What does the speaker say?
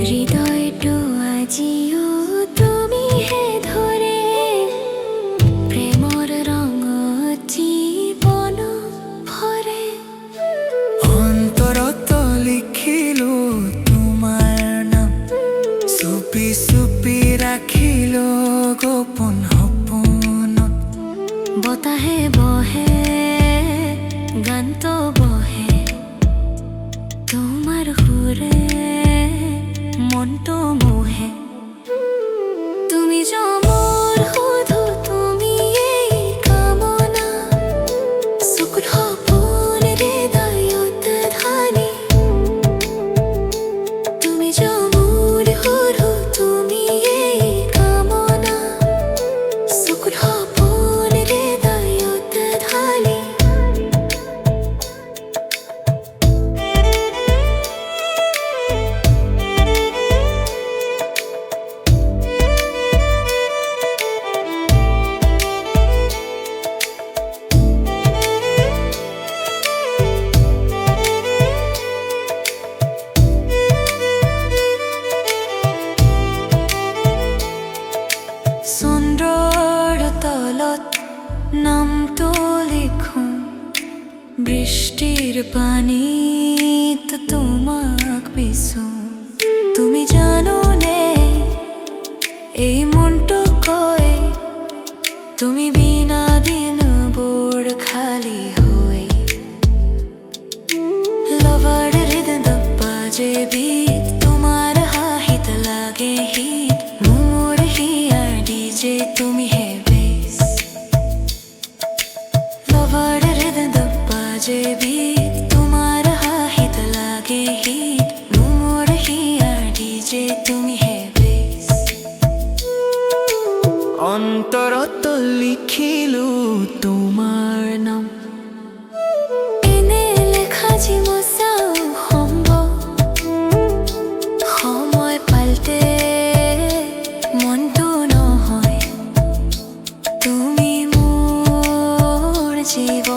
হৃদয়টো আজিও তুমি হে ধরে প্রেমর রঙ জীবন ভরে অন্তরত লিখিলো তোমার নাম চুপি চুপি রাখিলো গোপন সপোন বতাহে বহে গানটো বহে তোমার সুরে মনটো মোহে তুমি যমৰ শুধু তুমি এই কামনা চকুৰ সপোন হৃদয়ত ধানি তুমি যমৰ শুধু তুমি এই কামনা চকুৰ সপোন হৃদয়ত ধানি চন্দ্ৰৰ তলত নামটো লিখোঁ বৃষ্টিৰ পানীত তোমাক বিচো তুমি জানোনে এই মনটো কয় তুমি বিনা দিনবোৰ খালী হৈ লভাৰ হৃদয় বাজে বিত তোমাৰ হাঁহিত লাগে হিত মোৰ হিয়াৰ ডিজে তুমি হে বেছ লভাৰ হৃদয় বাজে বিত তোমাৰ হাঁহিত লাগে হিত মোৰ হিয়াৰ ডিজে তুমি হে বেছ অন্তরত লিখিলো তোমার নাম এনে লেখা জিমচাও সম্ভৱ সময় পাল্টে মনটো নহয় তুমি মোৰ জীৱ